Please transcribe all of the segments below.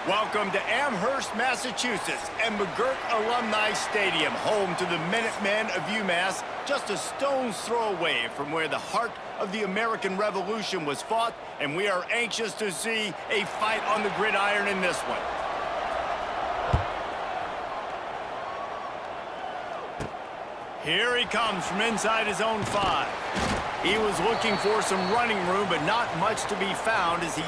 Welcome to Amherst, Massachusetts, and McGirt Alumni Stadium, home to the Minutemen of UMass, just a stone's throw away from where the heart of the American Revolution was fought, and we are anxious to see a fight on the gridiron in this one. Here he comes from inside his own 5. He was looking for some running room, but not much to be found as he...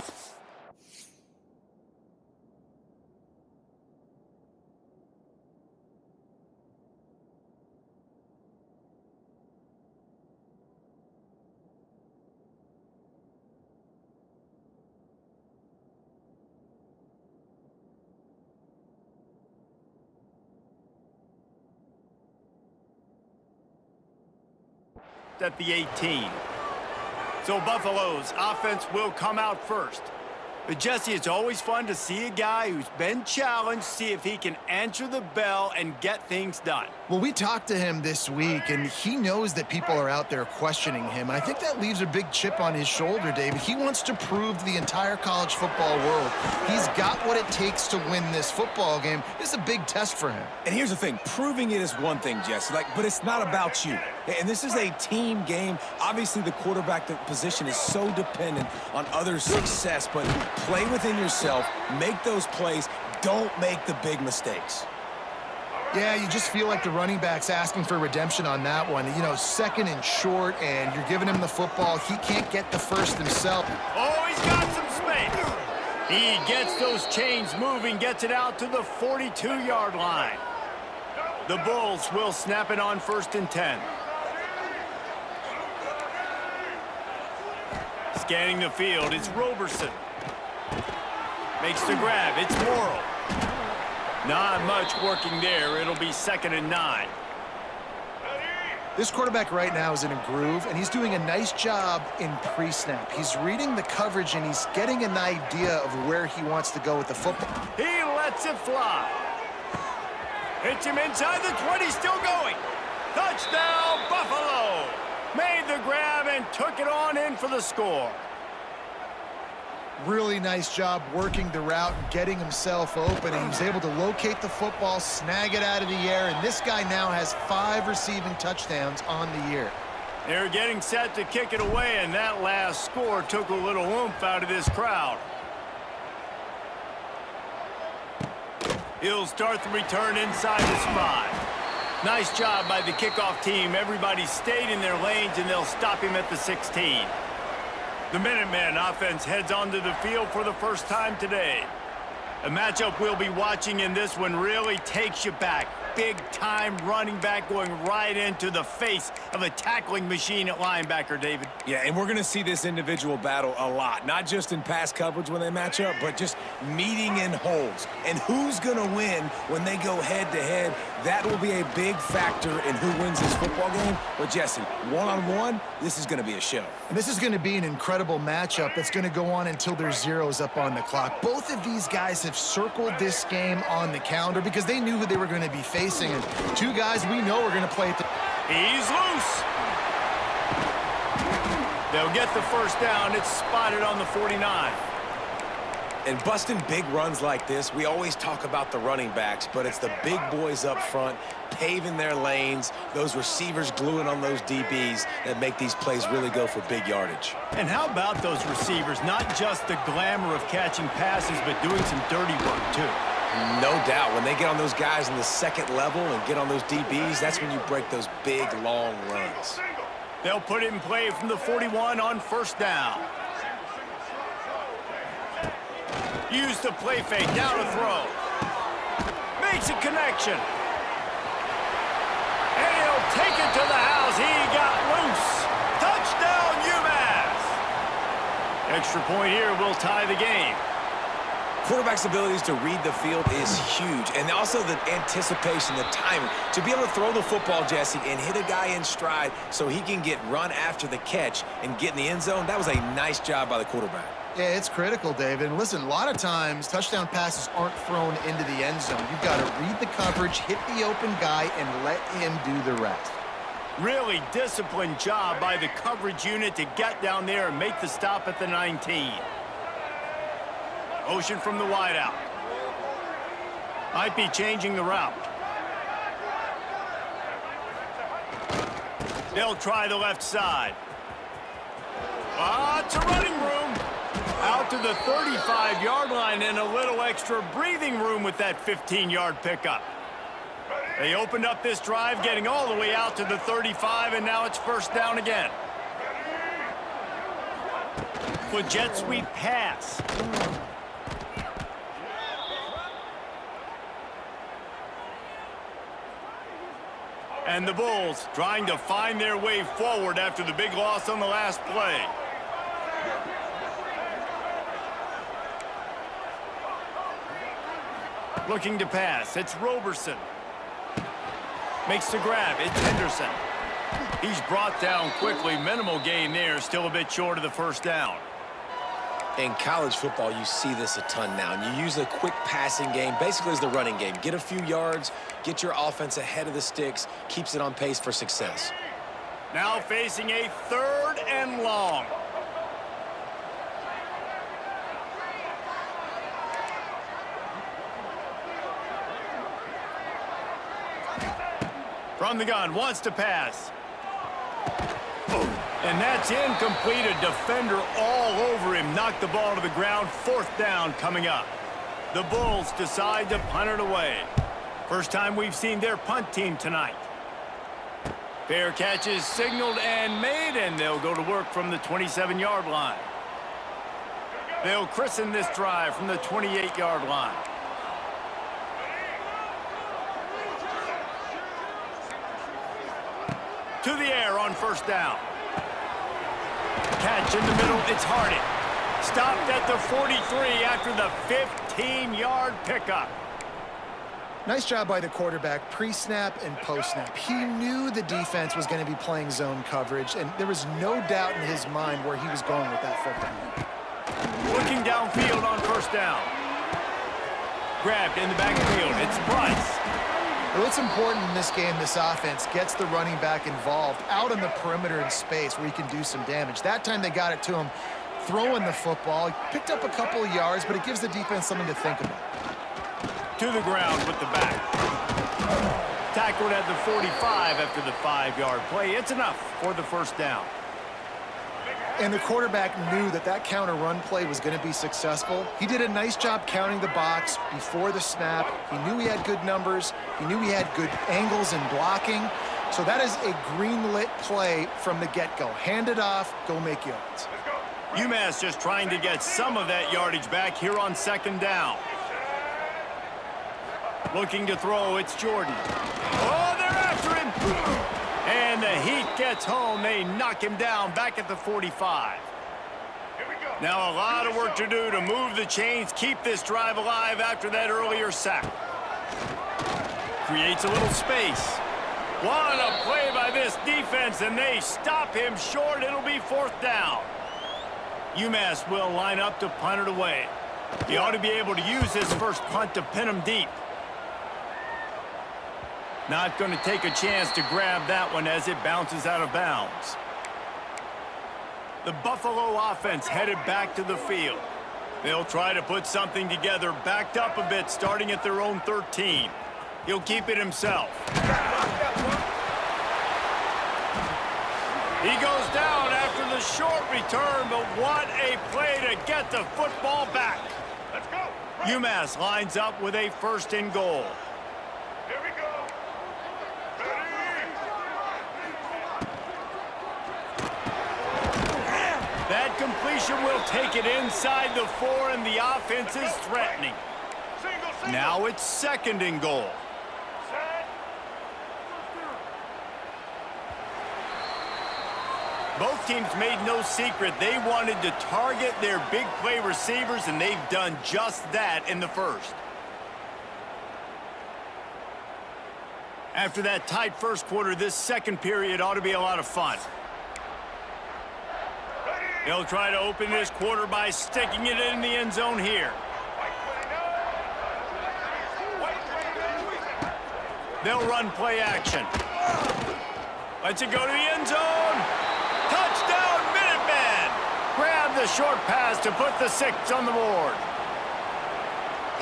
at the 18. So Buffalo's offense will come out first. But Jesse, it's always fun to see a guy who's been challenged, see if he can answer the bell and get things done. Well, we talked to him this week, and he knows that people are out there questioning him. And I think that leaves a big chip on his shoulder, David. He wants to prove to the entire college football world he's got what it takes to win this football game. This is a big test for him. And here's the thing. Proving it is one thing, Jesse, but it's not about you. And this is a team game. Obviously, the quarterback position is so dependent on others' success, but play within yourself, make those plays, don't make the big mistakes. Yeah, you just feel like the running back's asking for redemption on that one. You know, second and short, and you're giving him the football. He can't get the first himself. Oh, he's got some space. He gets those chains moving, gets it out to the 42-yard line. The Bulls will snap it on 1st and 10. Scanning the field, it's Roberson. Makes the grab, it's Morrill. Not much working there. It'll be 2nd and 9. This quarterback right now is in a groove, and he's doing a nice job in pre-snap. He's reading the coverage, and he's getting an idea of where he wants to go with the football. He lets it fly. Hits him inside the 20, still going. Touchdown, Buffalo. Made the grab and took it on in for the score. Really nice job working the route and getting himself open, and he was able to locate the football, snag it out of the air, and this guy now has 5 receiving touchdowns on the year. They're getting set to kick it away, and that last score took a little oomph out of this crowd. He'll start the return inside his 5. Nice job by the kickoff team. Everybody stayed in their lanes, and they'll stop him at the 16. The Minutemen offense heads onto the field for the first time today. A matchup we'll be watching in this one really takes you back. Big-time running back going right into the face of a tackling machine at linebacker, David. Yeah, and we're going to see this individual battle a lot, not just in pass coverage when they match up, but just meeting in holes. And who's going to win when they go head-to-head? That will be a big factor in who wins this football game. But, Jesse, one-on-one, this is going to be a show. And this is going to be an incredible matchup that's going to go on until there's zeros up on the clock. Both of these guys have circled this game on the calendar because they knew who they were going to be facing. And 2 guys we know are going to play at the... He's loose. They'll get the first down. It's spotted on the 49. And busting big runs like this, we always talk about the running backs, but it's the big boys up front, paving their lanes, those receivers gluing on those DBs that make these plays really go for big yardage. And how about those receivers? Not just the glamour of catching passes, but doing some dirty work, too. No doubt. When they get on those guys in the second level and get on those DBs, that's when you break those big, long runs. They'll put it in play from the 41 on 1st down. Use the play fake, down to throw. Makes a connection. And he'll take it to the house. He got loose. Touchdown, UMass. Extra point here will tie the game. Quarterback's abilities to read the field is huge, and also the anticipation, the timing. To be able to throw the football, Jesse, and hit a guy in stride so he can get run after the catch and get in the end zone, that was a nice job by the quarterback. Yeah, it's critical, David. And listen, a lot of times touchdown passes aren't thrown into the end zone. You've got to read the coverage, hit the open guy, and let him do the rest. Really disciplined job by the coverage unit to get down there and make the stop at the 19. Motion from the wideout. Might be changing the route. They'll try the left side. Lots of running room. Out to the 35-yard line and a little extra breathing room with that 15-yard pickup. They opened up this drive, getting all the way out to the 35, and now it's first down again. With jet sweep pass. And the Bulls trying to find their way forward after the big loss on the last play. Looking to pass. It's Roberson. Makes the grab. It's Henderson. He's brought down quickly. Minimal gain there. Still a bit short of the first down. In college football, you see this a ton now. And you use a quick passing game, basically as the running game. Get a few yards, get your offense ahead of the sticks, keeps it on pace for success. Now facing a 3rd and long. From the gun, wants to pass. And that's incomplete. A defender all over him. Knocked the ball to the ground. 4th down coming up. The Bulls decide to punt it away. First time we've seen their punt team tonight. Fair catch is signaled and made, and they'll go to work from the 27-yard line. They'll christen this drive from the 28-yard line. To the air on first down. Catch in the middle, it's Harding. Stopped at the 43 after the 15-yard pickup. Nice job by the quarterback, pre-snap and post-snap. He knew the defense was going to be playing zone coverage, and there was no doubt in his mind where he was going with that football. Looking downfield on first down. Grabbed in the backfield, it's Price. Well, it's important in this game, this offense gets the running back involved out on the perimeter in space where he can do some damage. That time they got it to him throwing the football. He picked up a couple of yards, but it gives the defense something to think about. To the ground with the back. Tackled at the 45 after the 5-yard play. It's enough for the first down. And the quarterback knew that that counter run play was going to be successful. He did a nice job counting the box before the snap. He knew he had good numbers. He knew he had good angles and blocking. So that is a green-lit play from the get-go. Hand it off, go make yards. UMass just trying to get some of that yardage back here on second down. Looking to throw, it's Jordan. Oh, they're after him! And the heat gets home. They knock him down back at the 45. Now a lot of work to do to move the chains, keep this drive alive after that earlier sack. Creates a little space. What a play by this defense, and they stop him short. It'll be 4th down. UMass will line up to punt it away. He ought to be able to use his first punt to pin him deep. Not going to take a chance to grab that one as it bounces out of bounds. The Buffalo offense headed back to the field. They'll try to put something together, backed up a bit, starting at their own 13. He'll keep it himself. He goes down after the short return, but what a play to get the football back. Let's go. UMass lines up with a 1st and goal. That completion will take it inside the 4, and the offense is threatening. Now it's 2nd and goal. Both teams made no secret they wanted to target their big play receivers, and they've done just that in the first. After that tight first quarter, this second period ought to be a lot of fun. They'll try to open this quarter by sticking it in the end zone here. They'll run play action. Lets it go to the end zone. Touchdown, Minutemen! Grab the short pass to put the 6 on the board.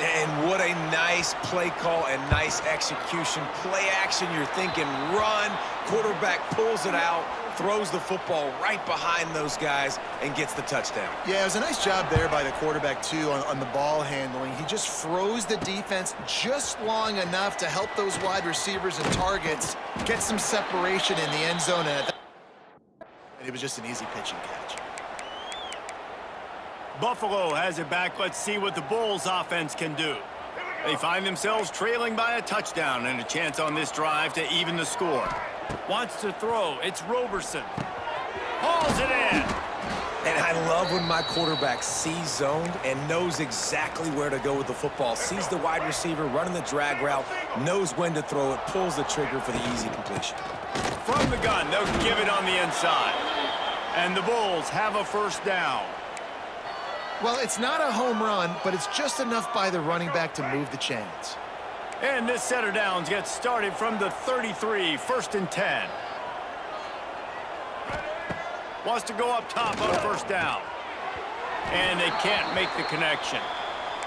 And what a nice play call and nice execution. Play action, you're thinking run. Quarterback pulls it out, throws the football right behind those guys, and gets the touchdown. Yeah, it was a nice job there by the quarterback, too, on the ball handling. He just froze the defense just long enough to help those wide receivers and targets get some separation in the end zone. And it was just an easy pitch and catch. Buffalo has it back. Let's see what the Bulls offense can do. They find themselves trailing by a touchdown and a chance on this drive to even the score. Wants to throw. It's Roberson. Hauls it in. And I love when my quarterback sees zoned and knows exactly where to go with the football. Sees the wide receiver running the drag route, knows when to throw it, pulls the trigger for the easy completion. From the gun, they'll give it on the inside. And the Bulls have a first down. Well, it's not a home run, but it's just enough by the running back to move the chains. And this set of downs gets started from the 33, 1st and 10. Wants to go up top on first down. And they can't make the connection.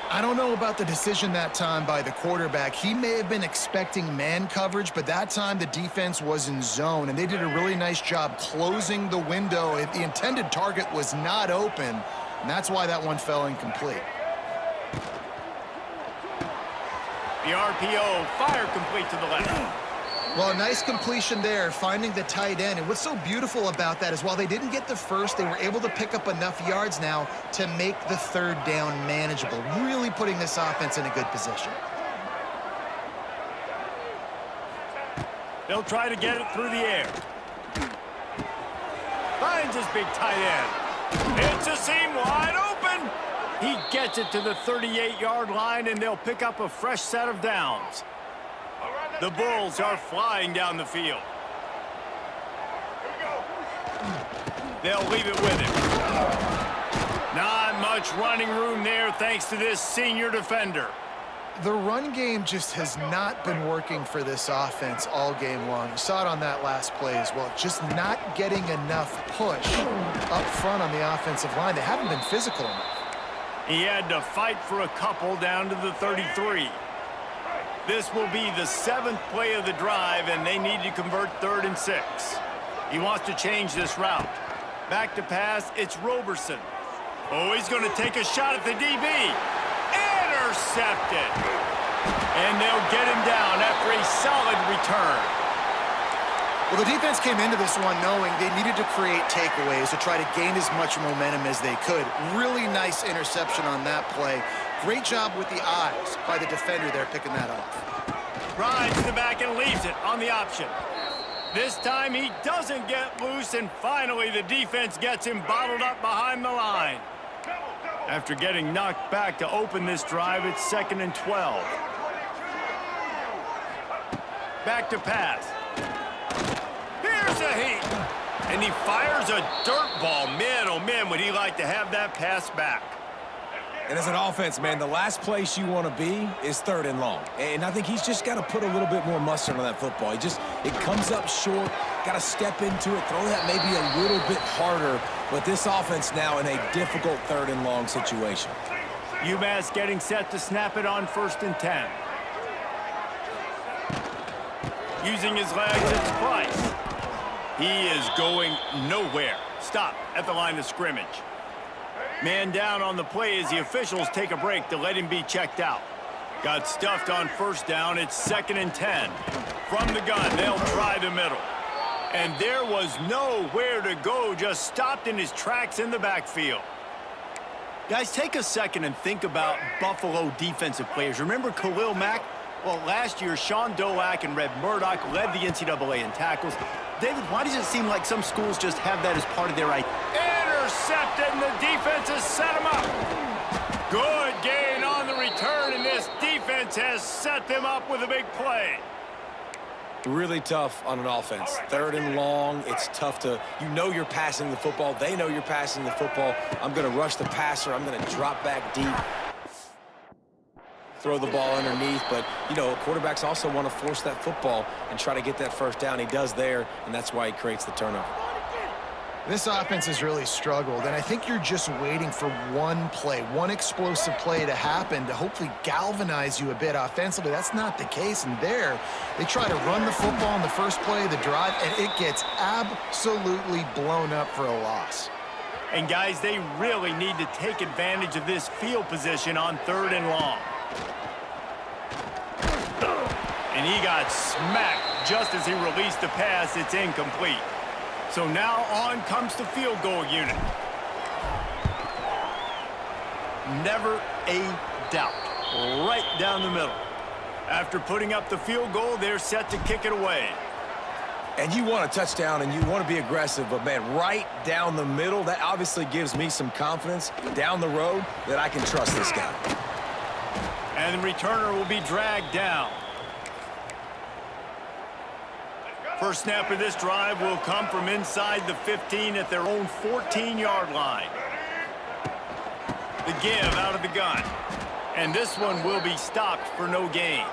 I don't know about the decision that time by the quarterback. He may have been expecting man coverage, but that time the defense was in zone, and they did a really nice job closing the window. The intended target was not open, and that's why that one fell incomplete. The RPO, fire complete to the left. Well, a nice completion there, finding the tight end. And what's so beautiful about that is while they didn't get the first, they were able to pick up enough yards now to make the third down manageable, really putting this offense in a good position. They'll try to get it through the air. Finds his big tight end. It's a seam wide open. He gets it to the 38-yard line, and they'll pick up a fresh set of downs. The Bulls are flying down the field. They'll leave it with him. Not much running room there thanks to this senior defender. The run game just has not been working for this offense all game long. You saw it on that last play as well. Just not getting enough push up front on the offensive line. They haven't been physical enough. He had to fight for a couple down to the 33. This will be the 7th play of the drive, and they need to convert 3rd and 6. He wants to change this route. Back to pass, it's Roberson. Oh, he's going to take a shot at the DB. Intercepted. And they'll get him down after a solid return. Well, the defense came into this one knowing they needed to create takeaways to try to gain as much momentum as they could. Really nice interception on that play. Great job with the eyes by the defender there picking that off. Rides to the back and leaves it on the option. This time he doesn't get loose, and finally the defense gets him bottled up behind the line. After getting knocked back to open this drive, it's 2nd and 12. Back to pass. Here's a heat. And he fires a dirt ball. Man, oh man, would he like to have that pass back. And as an offense, man, the last place you want to be is 3rd and long. And I think he's just got to put a little bit more mustard on that football. It comes up short, got to step into it, throw that maybe a little bit harder. But this offense now in a difficult 3rd and long situation. UMass getting set to snap it on 1st and 10. Using his legs, it's Price. He is going nowhere. Stop at the line of scrimmage. Man down on the play as the officials take a break to let him be checked out. Got stuffed on 1st down. It's 2nd and 10. From the gun, they'll try the middle. And there was nowhere to go, just stopped in his tracks in the backfield. Guys, take a second and think about Buffalo defensive players. Remember Khalil Mack? Well, last year, Sean Dolak and Red Murdoch led the NCAA in tackles. David, why does it seem like some schools just have that as part of their intercepted, and the defense has set them up. Good gain on the return, and this defense has set them up with a big play. Really tough on an offense. 3rd and long, it's tough to, you're passing the football. They know you're passing the football. I'm going to rush the passer. I'm going to drop back deep. Throw the ball underneath, but, quarterbacks also want to force that football and try to get that 1st down. He does there, and that's why he creates the turnover. This offense has really struggled, and I think you're just waiting for one play, one explosive play to happen to hopefully galvanize you a bit offensively. That's not the case, and there, they try to run the football in the first play of the drive, and it gets absolutely blown up for a loss. And guys, they really need to take advantage of this field position on 3rd and long. And he got smacked just as he released the pass. It's incomplete. So now on comes the field goal unit. Never a doubt. Right down the middle. After putting up the field goal, they're set to kick it away. And you want a touchdown and you want to be aggressive, but man, right down the middle, that obviously gives me some confidence down the road that I can trust this guy. And the returner will be dragged down. First snap of this drive will come from inside the 15 at their own 14-yard line. The give out of the gun. And this one will be stopped for no gain.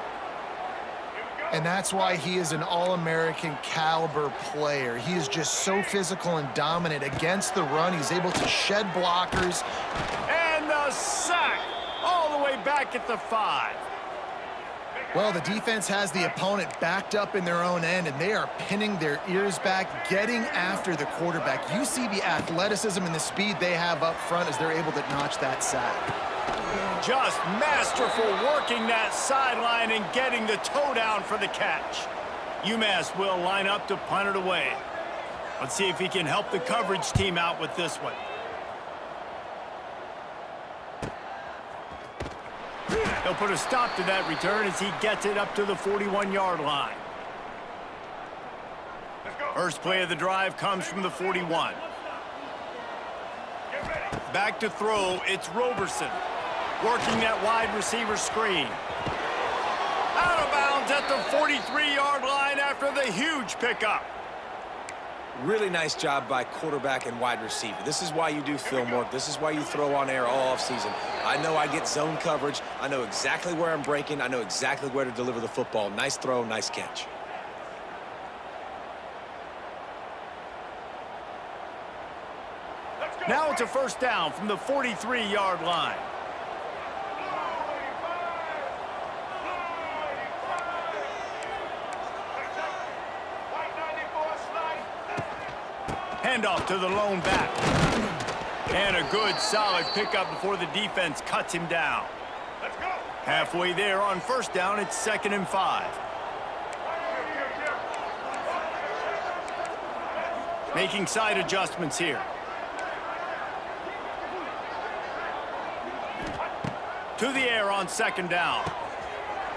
And that's why he is an All-American caliber player. He is just so physical and dominant against the run. He's able to shed blockers. And the sack all the way back at the 5. Well, the defense has the opponent backed up in their own end, and they are pinning their ears back, getting after the quarterback. You see the athleticism and the speed they have up front as they're able to notch that sack. Just masterful working that sideline and getting the toe down for the catch. UMass will line up to punt it away. Let's see if he can help the coverage team out with this one. He'll put a stop to that return as he gets it up to the 41-yard line. First play of the drive comes from the 41. Back to throw, it's Roberson. Working that wide receiver screen. Out of bounds at the 43-yard line after the huge pickup. Really nice job by quarterback and wide receiver. This is why you do film work. This is why you throw on air all offseason. I know I get zone coverage. I know exactly where I'm breaking. I know exactly where to deliver the football. Nice throw, nice catch. Now it's a first down from the 43-yard line. Handoff to the lone back. And a good, solid pickup before the defense cuts him down. Halfway there on first down, it's 2nd and 5. Making side adjustments here. To the air on 2nd down.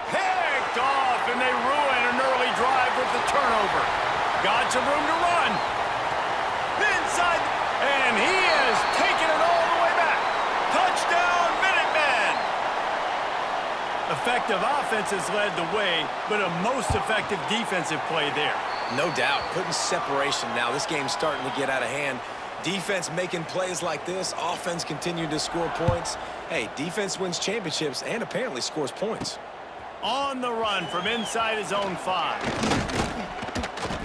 Picked off, and they ruin an early drive with the turnover. Got some room to run. Inside, and he is taking it all the way back. Touchdown, Minutemen! Effective offense has led the way, but a most effective defensive play there. No doubt, putting separation now. This game's starting to get out of hand. Defense making plays like this, offense continuing to score points. Hey, defense wins championships and apparently scores points. On the run from inside his own 5.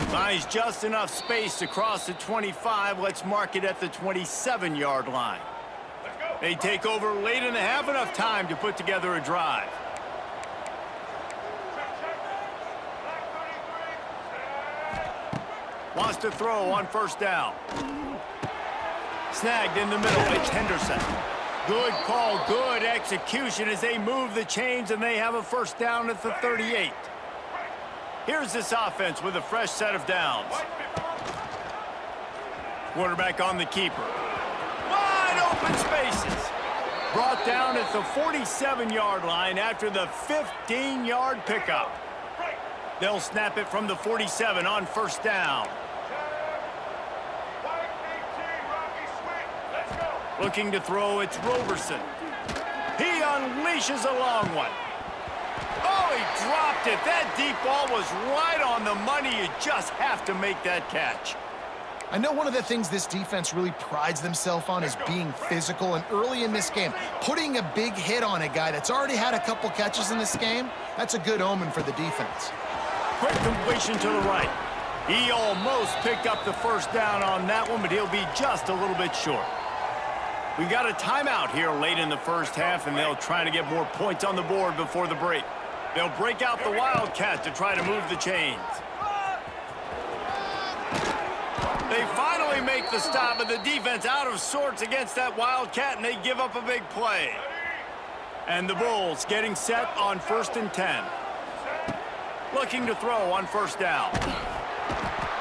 Finds just enough space to cross the 25. Let's mark it at the 27-yard line. They take over late in the half, enough time to put together a drive. Wants to throw on first down. Snagged in the middle. It's Henderson. Good call, good execution as they move the chains, and they have a first down at the 38. Here's this offense with a fresh set of downs. Quarterback on the keeper. Wide open spaces. Brought down at the 47-yard line after the 15-yard pickup. They'll snap it from the 47 on first down. Looking to throw, it's Roberson. He unleashes a long one. Oh, he dropped it. That deep ball was right on the money. You just have to make that catch. I know one of the things this defense really prides themselves on is being physical, and early in this game, putting a big hit on a guy that's already had a couple catches in this game, that's a good omen for the defense. Quick completion to the right. He almost picked up the first down on that one, but he'll be just a little bit short. We got a timeout here late in the first half, and they'll try to get more points on the board before the break. They'll break out the Wildcat to try to move the chains. They finally make the stop, but the defense out of sorts against that Wildcat, and they give up a big play. And the Bulls getting set on 1st and 10. Looking to throw on first down.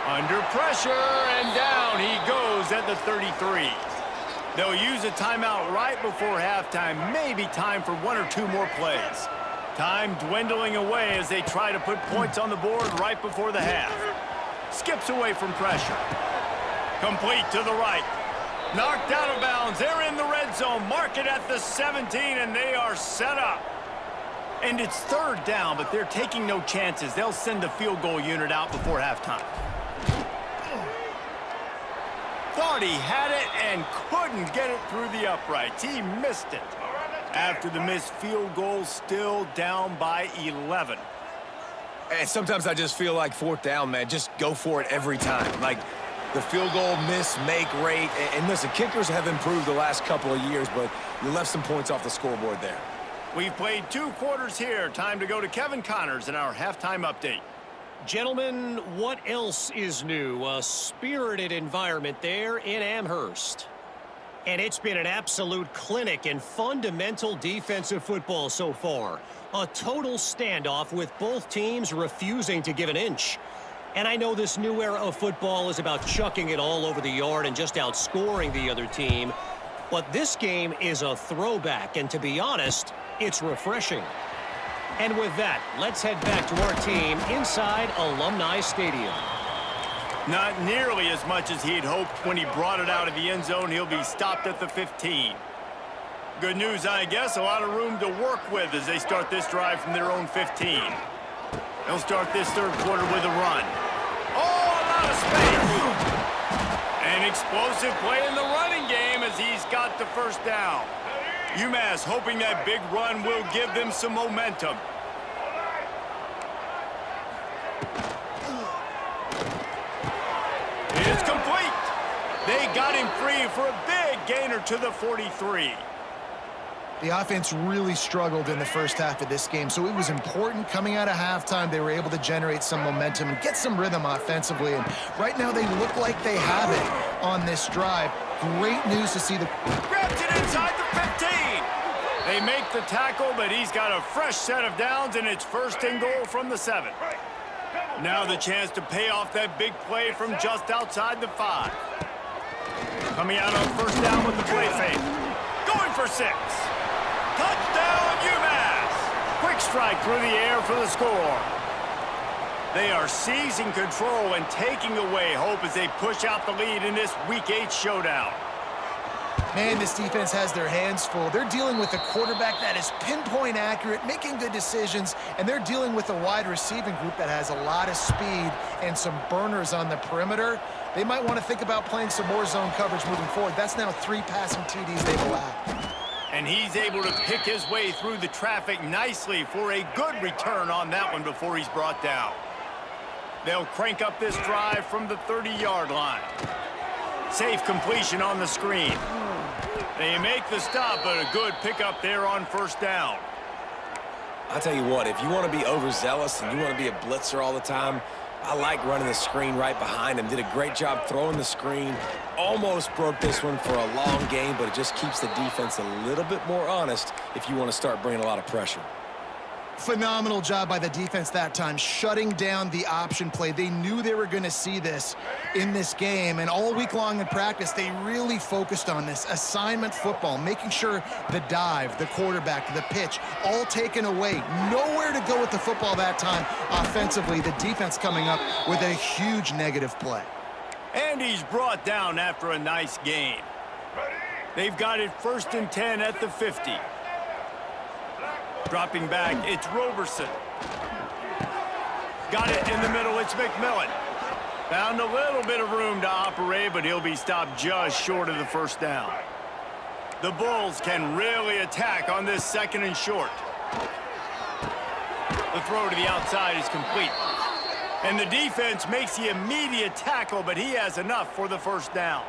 Under pressure, and down he goes at the 33. They'll use a timeout right before halftime, maybe time for 1 or 2 more plays. Time dwindling away as they try to put points on the board right before the half. Skips away from pressure. Complete to the right. Knocked out of bounds. They're in the red zone. Mark it at the 17, and they are set up. And it's 3rd down, but they're taking no chances. They'll send the field goal unit out before halftime. Thought he had it and couldn't get it through the uprights. He missed it. After the missed field goal, still down by 11. And sometimes I just feel like 4th down, man. Just go for it every time. Like the field goal miss-make rate. And listen, kickers have improved the last couple of years, but you left some points off the scoreboard there. We've played 2 quarters here. Time to go to Kevin Connors in our halftime update. Gentlemen, what else is new? A spirited environment there in Amherst. And it's been an absolute clinic in fundamental defensive football so far. A total standoff with both teams refusing to give an inch. And I know this new era of football is about chucking it all over the yard and just outscoring the other team. But this game is a throwback, and to be honest, it's refreshing. And with that, let's head back to our team inside Alumni Stadium. Not nearly as much as he'd hoped when he brought it out of the end zone. He'll be stopped at the 15. Good news, I guess. A lot of room to work with as they start this drive from their own 15. They'll start this 3rd quarter with a run. Oh, a lot of space. An explosive play in the running game as he's got the first down. UMass hoping that big run will give them some momentum. It's complete. They got him free for a big gainer to the 43. The offense really struggled in the first half of this game, so it was important coming out of halftime. They were able to generate some momentum and get some rhythm offensively, and right now they look like they have it on this drive. Great news to see the... Grabs it inside the 15. They make the tackle, but he's got a fresh set of downs, and it's 1st and goal from the 7. Now the chance to pay off that big play from just outside the 5. Coming out on 1st down with the play fake. Going for 6. Touchdown, UMass! Quick strike through the air for the score. They are seizing control and taking away hope as they push out the lead in this Week 8 showdown. Man, this defense has their hands full. They're dealing with a quarterback that is pinpoint accurate, making good decisions, and they're dealing with a wide receiving group that has a lot of speed and some burners on the perimeter. They might want to think about playing some more zone coverage moving forward. That's now 3 passing TDs they've allowed. And he's able to pick his way through the traffic nicely for a good return on that one before he's brought down. They'll crank up this drive from the 30-yard line. Safe completion on the screen. They make the stop, but a good pickup there on 1st down. I'll tell you what, if you want to be overzealous and you want to be a blitzer all the time, I like running the screen right behind him. Did a great job throwing the screen. Almost broke this one for a long game, but it just keeps the defense a little bit more honest if you want to start bringing a lot of pressure. Phenomenal job by the defense that time, shutting down the option play. They knew they were going to see this in this game, and all week long in practice, they really focused on this assignment football, making sure the dive, the quarterback, the pitch, all taken away. Nowhere to go with the football that time offensively. The defense coming up with a huge negative play. And he's brought down after a nice gain. They've got it 1st and 10 at the 50. Dropping back, it's Roberson. Got it in the middle, it's McMillan. Found a little bit of room to operate, but he'll be stopped just short of the 1st down. The Bulls can really attack on this 2nd and short. The throw to the outside is complete. And the defense makes the immediate tackle, but he has enough for the first down.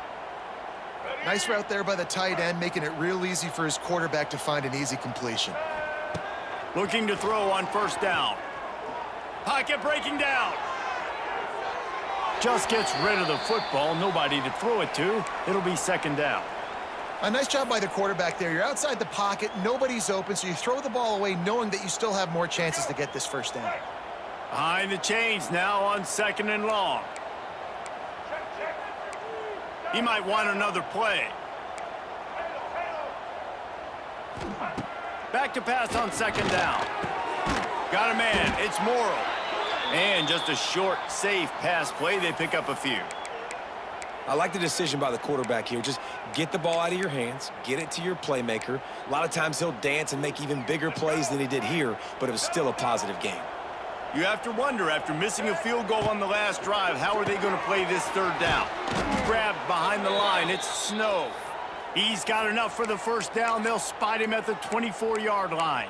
Nice route there by the tight end, making it real easy for his quarterback to find an easy completion. Looking to throw on first down. Pocket breaking down. Just gets rid of the football. Nobody to throw it to. It'll be second down. A nice job by the quarterback there. You're outside the pocket. Nobody's open, so you throw the ball away knowing that you still have more chances to get this first down. Behind the chains now on second and long. He might want another play. Back to pass on second down. Got a man. It's Morrow. And just a short, safe pass play. They pick up a few. I like the decision by the quarterback here. Just get the ball out of your hands, get it to your playmaker. A lot of times he'll dance and make even bigger plays than he did here, but it was still a positive game. You have to wonder, after missing a field goal on the last drive, how are they going to play this third down? Grabbed behind the line. It's Snow. He's got enough for the first down. They'll spot him at the 24-yard line.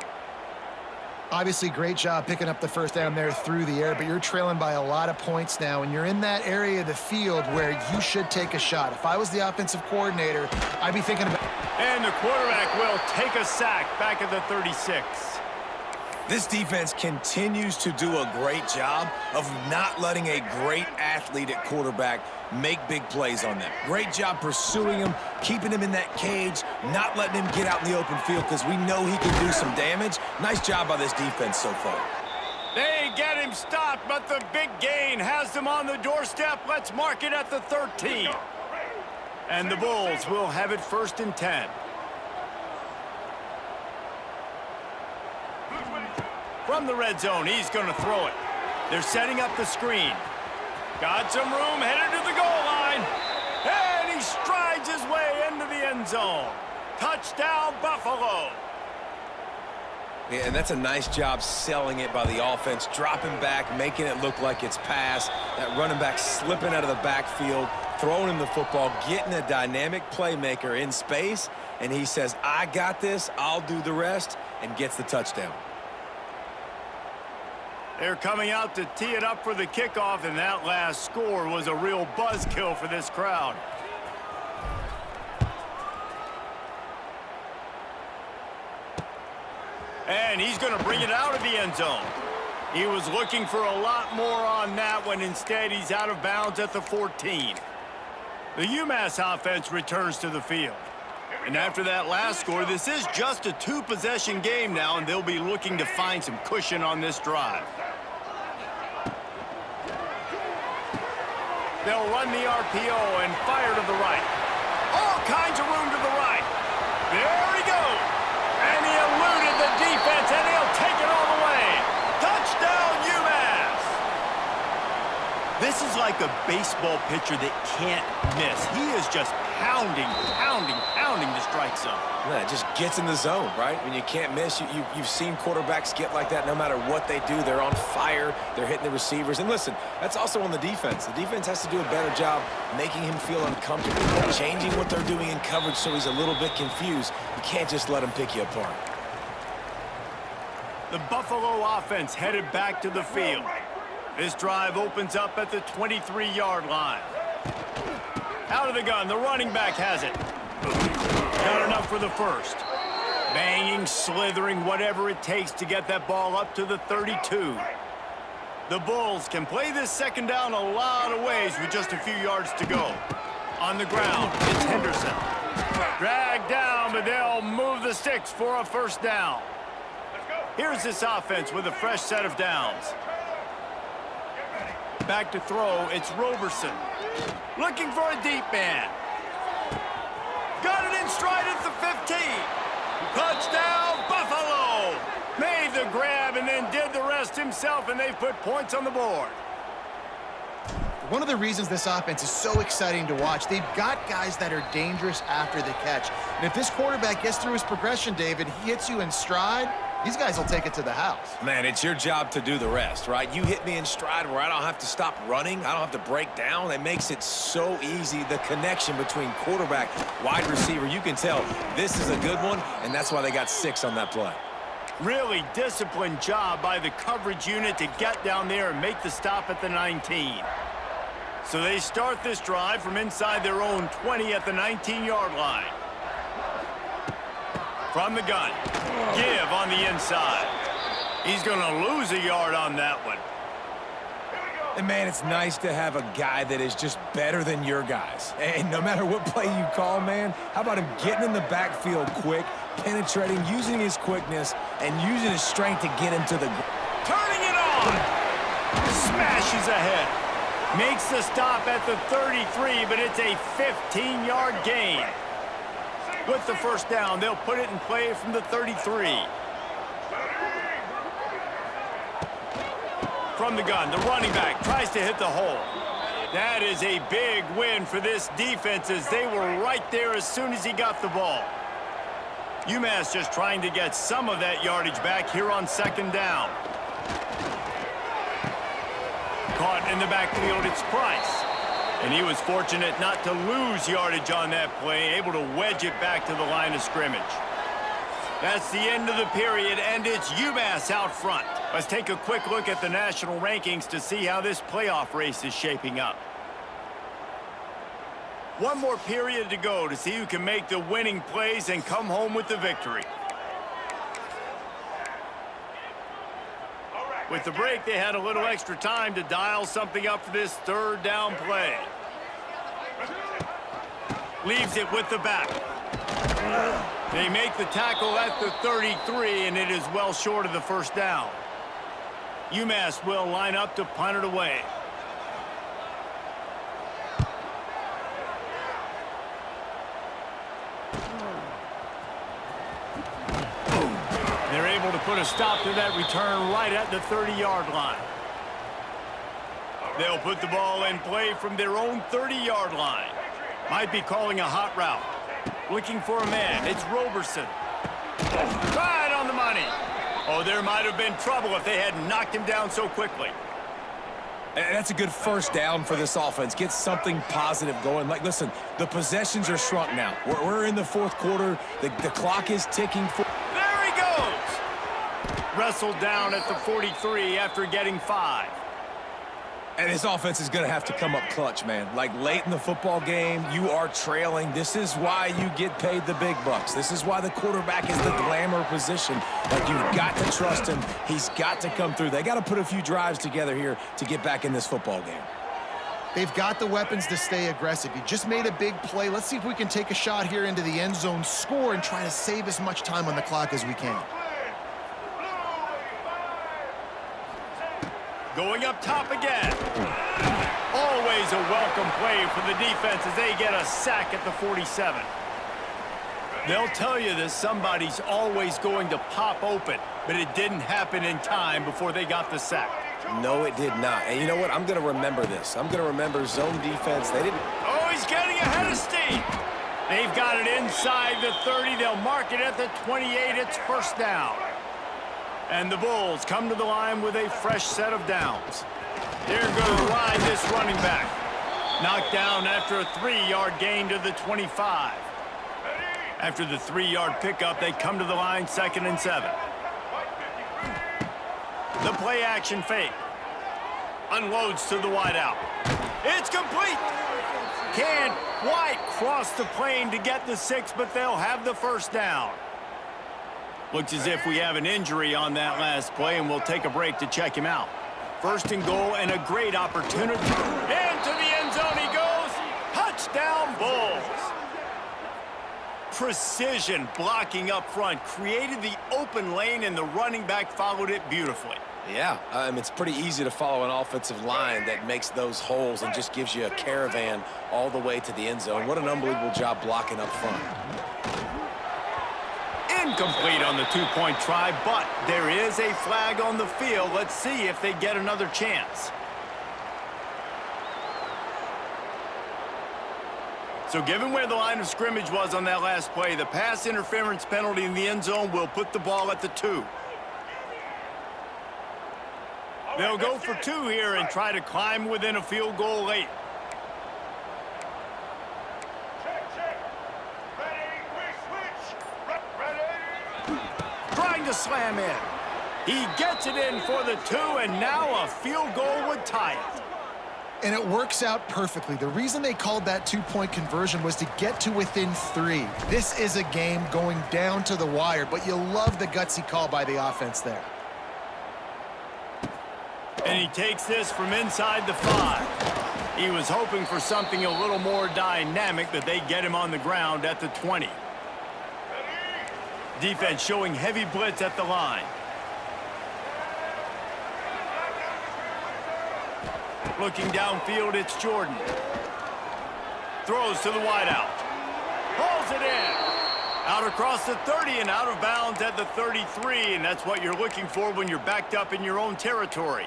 Obviously, great job picking up the first down there through the air, but you're trailing by a lot of points now, and you're in that area of the field where you should take a shot. If I was the offensive coordinator, I'd be thinking about... And the quarterback will take a sack back at the 36. This defense continues to do a great job of not letting a great athlete at quarterback make big plays on them. Great job pursuing him, keeping him in that cage, not letting him get out in the open field because we know he can do some damage. Nice job by this defense so far. They get him stopped, but the big gain has them on the doorstep. Let's mark it at the 13. And the Bulls will have it first and 10. From the red zone, he's going to throw it. They're setting up the screen. Got some room, headed to the goal line. And he strides his way into the end zone. Touchdown, Buffalo. Yeah, and that's a nice job selling it by the offense, dropping back, making it look like it's pass. That running back slipping out of the backfield, throwing him the football, getting a dynamic playmaker in space, and he says, I got this, I'll do the rest, and gets the touchdown. They're coming out to tee it up for the kickoff, and that last score was a real buzzkill for this crowd. And he's going to bring it out of the end zone. He was looking for a lot more on that one. Instead, he's out of bounds at the 14. The UMass offense returns to the field. And after that last score, this is just a two-possession game now, and they'll be looking to find some cushion on this drive. They'll run the RPO and fire to the right. All kinds of room to the right. There he goes. And he eluded the defense, and he'll take it all the way. Touchdown, UMass. This is like a baseball pitcher that can't miss. He is just pounding the strike zone. Yeah, it just gets in the zone, right? When you can't miss, you've seen quarterbacks get like that no matter what they do. They're on fire. They're hitting the receivers. And listen, that's also on the defense. The defense has to do a better job making him feel uncomfortable, changing what they're doing in coverage so he's a little bit confused. You can't just let him pick you apart. The Buffalo offense headed back to the field. This drive opens up at the 23-yard line. Out of the gun, the running back has it. Got enough for the first. Banging, slithering, whatever it takes to get that ball up to the 32. The Bulls can play this second down a lot of ways with just a few yards to go. On the ground, it's Henderson. Dragged down, but they'll move the sticks for a first down. Here's this offense with a fresh set of downs. Back to throw, it's Roberson. Looking for a deep man. Got it in stride at the 15. Touchdown, Buffalo! Made the grab and then did the rest himself, and they've put points on the board. One of the reasons this offense is so exciting to watch, they've got guys that are dangerous after the catch. And if this quarterback gets through his progression, David, he hits you in stride, these guys will take it to the house. Man, it's your job to do the rest, right? You hit me in stride where I don't have to stop running. I don't have to break down. It makes it so easy. The connection between quarterback, wide receiver, you can tell this is a good one, and that's why they got 6 on that play. Really disciplined job by the coverage unit to get down there and make the stop at the 19. So they start this drive from inside their own 20 at the 19-yard line. From the gun, give on the inside. He's going to lose a yard on that one. And, man, it's nice to have a guy that is just better than your guys. And no matter what play you call, man, how about him getting in the backfield quick, penetrating, using his quickness, and using his strength to get him to the... Turning it on! Smashes ahead. Makes the stop at the 33, but it's a 15-yard gain. With the first down, they'll put it in play from the 33. From the gun, the running back tries to hit the hole. That is a big win for this defense as they were right there as soon as he got the ball. UMass just trying to get some of that yardage back here on second down. Caught in the backfield, it's Price. And he was fortunate not to lose yardage on that play, able to wedge it back to the line of scrimmage. That's the end of the period, and it's UMass out front. Let's take a quick look at the national rankings to see how this playoff race is shaping up. One more period to go to see who can make the winning plays and come home with the victory. With the break, they had a little extra time to dial something up for this third down play. Leaves it with the back. They make the tackle at the 33, and it is well short of the first down. UMass will line up to punt it away. They're able to put a stop to that return right at the 30-yard line. They'll put the ball in play from their own 30-yard line. Might be calling a hot route. Looking for a man. It's Roberson. Right on the money. Oh, there might have been trouble if they had knocked him down so quickly. And that's a good first down for this offense. Get something positive going. Like, listen, the possessions are shrunk now. We're in the fourth quarter. The clock is ticking. There he goes. Wrestled down at the 43 after getting 5. And this offense is going to have to come up clutch, man. Like, late in the football game, you are trailing. This is why you get paid the big bucks. This is why the quarterback is the glamour position. Like, you've got to trust him. He's got to come through. They got to put a few drives together here to get back in this football game. They've got the weapons to stay aggressive. You just made a big play. Let's see if we can take a shot here into the end zone, score, and try to save as much time on the clock as we can. Going up top again. Always a welcome play for the defense as they get a sack at the 47. They'll tell you that somebody's always going to pop open, but it didn't happen in time before they got the sack. No, it did not. And you know what? I'm going to remember this. I'm going to remember zone defense. They didn't... Oh, he's getting ahead of steam. They've got it inside the 30. They'll mark it at the 28. It's first down. And the Bulls come to the line with a fresh set of downs. They're going to ride this running back. Knocked down after a 3-yard gain to the 25. After the 3-yard pickup, they come to the line 2nd and 7. The play action fake. Unloads to the wideout. It's complete. Can't quite cross the plane to get the 6, but they'll have the first down. Looks as if we have an injury on that last play, and we'll take a break to check him out. First and goal, and a great opportunity. Into the end zone he goes. Touchdown, Bulls. Precision blocking up front. Created the open lane, and the running back followed it beautifully. Yeah, it's pretty easy to follow an offensive line that makes those holes and just gives you a caravan all the way to the end zone. What an unbelievable job blocking up front. Incomplete on the 2-point try, but there is a flag on the field. Let's see if they get another chance. So given where the line of scrimmage was on that last play, the pass interference penalty in the end zone will put the ball at the 2. They'll go for 2 here and try to climb within a field goal late. to slam in. He gets it in for the 2, and now a field goal would tie it. And it works out perfectly. The reason they called that 2-point conversion was to get to within 3. This is a game going down to the wire, but you love the gutsy call by the offense there. And he takes this from inside the 5. He was hoping for something a little more dynamic, but they get him on the ground at the 20. Defense showing heavy blitz at the line. Looking downfield, it's Jordan. Throws to the wideout. Pulls it in. Out across the 30 and out of bounds at the 33, and that's what you're looking for when you're backed up in your own territory.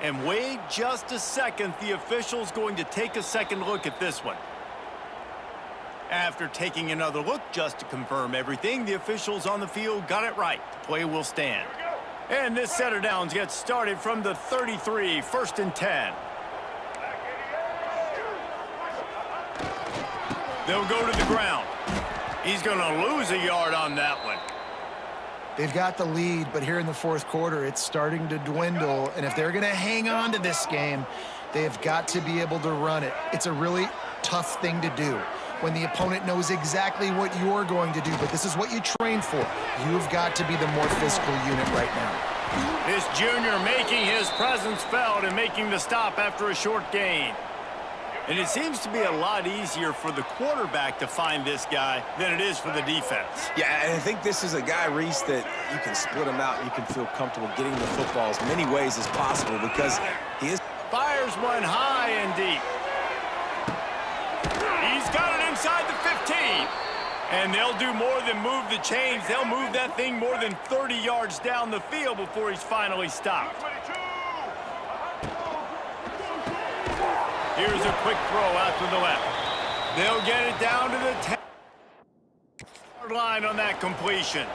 And wait just a second, the official's going to take a second look at this one. After taking another look just to confirm everything, the officials on the field got it right. The play will stand. And this set of downs gets started from the 33, 1st and 10. They'll go to the ground. He's going to lose a yard on that one. They've got the lead, but here in the 4th quarter, it's starting to dwindle. And if they're going to hang on to this game, they've got to be able to run it. It's a really tough thing to do when the opponent knows exactly what you're going to do, but this is what you train for. You've got to be the more physical unit right now. This junior making his presence felt and making the stop after a short gain. And it seems to be a lot easier for the quarterback to find this guy than it is for the defense. Yeah, and I think this is a guy, Reese, that you can split him out and you can feel comfortable getting the football as many ways as possible because he is... Fires one high and deep. He's got it inside the 15. And they'll do more than move the chains. They'll move that thing more than 30 yards down the field before he's finally stopped. Here's a quick throw out to the left. They'll get it down to the 10-yard line on that completion.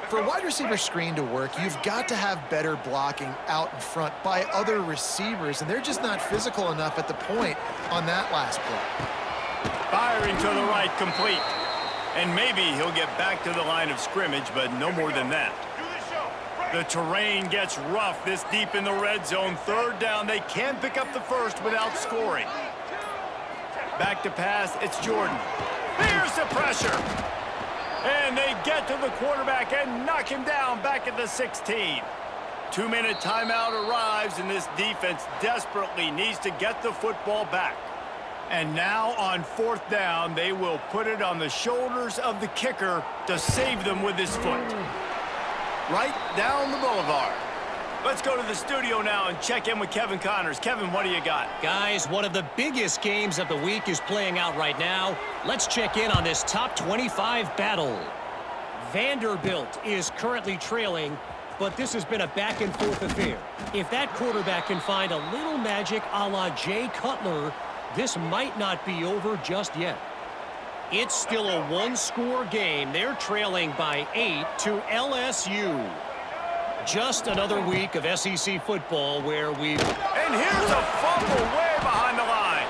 For a wide receiver screen to work, you've got to have better blocking out in front by other receivers, and they're just not physical enough at the point on that last play. Firing to the right, complete. And maybe he'll get back to the line of scrimmage, but no more than that. The terrain gets rough this deep in the red zone. 3rd down, they can't pick up the first without scoring. Back to pass, it's Jordan. Here's the pressure. And they get to the quarterback and knock him down back at the 16. 2-minute timeout arrives, and this defense desperately needs to get the football back. And now on 4th down, they will put it on the shoulders of the kicker to save them with his foot. Right down the boulevard. Let's go to the studio now and check in with Kevin Connors. Kevin, what do you got? Guys, one of the biggest games of the week is playing out right now. Let's check in on this top 25 battle. Vanderbilt is currently trailing, but this has been a back-and-forth affair. If that quarterback can find a little magic a la Jay Cutler, this might not be over just yet. It's still a 1-score game. They're trailing by 8 to LSU. Just another week of SEC football where we've... And here's a fumble way behind the line.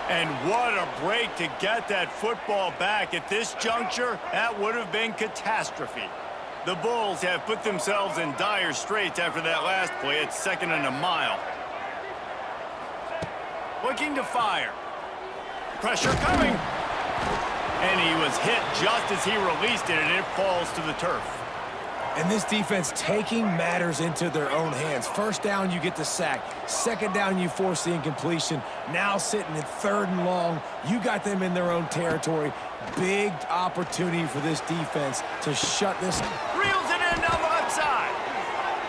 And what a break to get that football back. At this juncture, that would have been catastrophe. The Bulls have put themselves in dire straits after that last play. It's 2nd and a mile. Looking to fire. Pressure coming. And he was hit just as he released it, and it falls to the turf. And this defense taking matters into their own hands. 1st down, you get the sack. 2nd down, you force the incompletion. Now sitting at 3rd and long, you got them in their own territory. Big opportunity for this defense to shut this. Reels it in down the left side.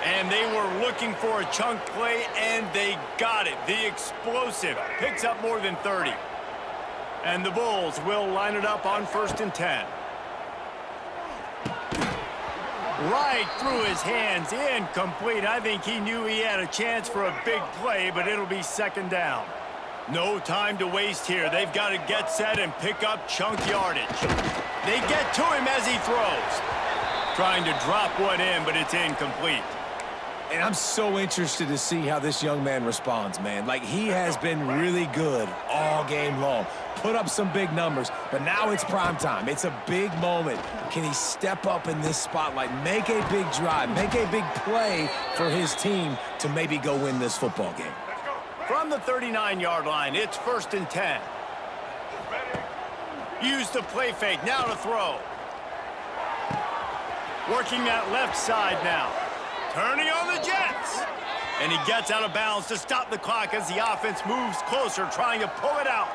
And they were looking for a chunk play, and they got it. The explosive picks up more than 30. And the Bulls will line it up on 1st and 10. Right through his hands, incomplete. I think he knew he had a chance for a big play, but it'll be 2nd down. No time to waste here. They've got to get set and pick up chunk yardage. They get to him as he throws. Trying to drop one in, but it's incomplete. And I'm so interested to see how this young man responds, man. Like, he has been really good all game long. Put up some big numbers, but now it's prime time. It's a big moment. Can he step up in this spotlight, make a big drive, make a big play for his team to maybe go win this football game? From the 39-yard line, it's 1st and 10. Use the play fake, now to throw. Working that left side now. Turning on the Jets. And he gets out of bounds to stop the clock as the offense moves closer, trying to pull it out.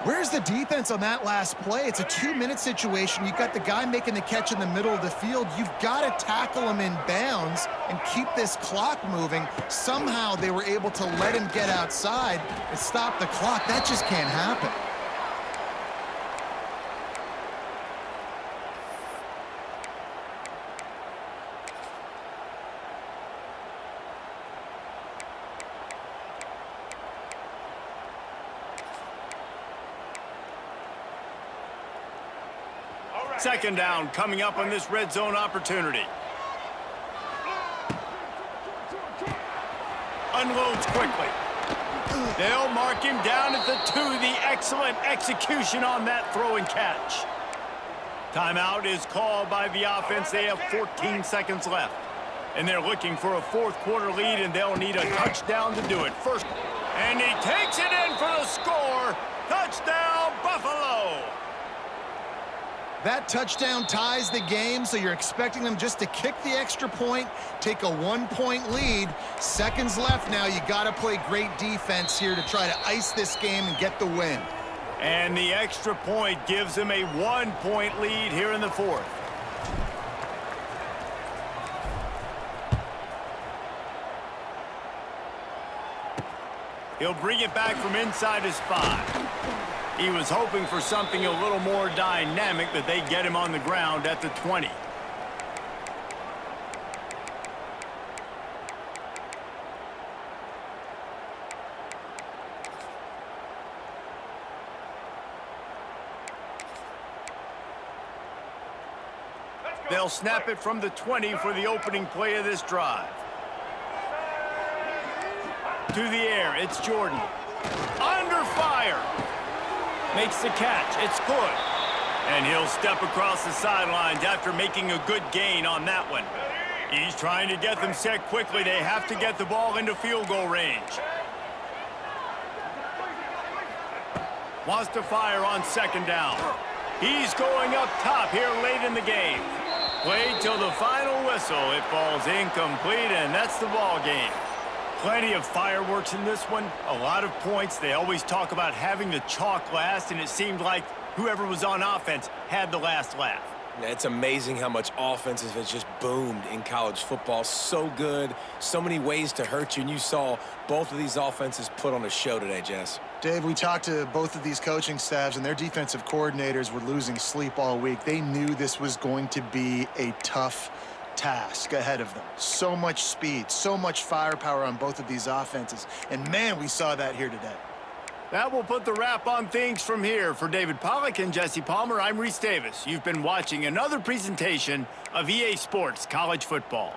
Where's the defense on that last play? It's a 2-minute situation. You've got the guy making the catch in the middle of the field. You've got to tackle him in bounds and keep this clock moving. Somehow they were able to let him get outside and stop the clock. That just can't happen. Second down coming up on this red zone opportunity. Unloads quickly. They'll mark him down at the 2. The excellent execution on that throw and catch. Timeout is called by the offense. They have 14 seconds left. And they're looking for a fourth-quarter lead, and they'll need a touchdown to do it. First, and he takes it in for the score. Touchdown, Buffalo! That touchdown ties the game, so you're expecting them just to kick the extra point, take a 1-point lead. Seconds left now. You got to play great defense here to try to ice this game and get the win. And the extra point gives them a 1-point lead here in the fourth. He'll bring it back from inside his 5. He was hoping for something a little more dynamic, but they get him on the ground at the 20. They'll snap it from the 20 for the opening play of this drive. To the air, it's Jordan. Under fire. Makes the catch. It's good. And he'll step across the sidelines after making a good gain on that one. He's trying to get them set quickly. They have to get the ball into field goal range. Wants to fire on second down. He's going up top here late in the game. Played till the final whistle. It falls incomplete, and that's the ball game. Plenty of fireworks in this one, a lot of points. They always talk about having the chalk last, and it seemed like whoever was on offense had the last laugh. It's amazing how much offenses has just boomed in college football. So good, so many ways to hurt you, and you saw both of these offenses put on a show today, Jess. Dave, we talked to both of these coaching staffs, and their defensive coordinators were losing sleep all week. They knew this was going to be a tough task ahead of them. So much speed, so much firepower on both of these offenses. And, man, we saw that here today. That will put the wrap on things from here. For David Pollack and Jesse Palmer, I'm Reese Davis. You've been watching another presentation of EA Sports College Football.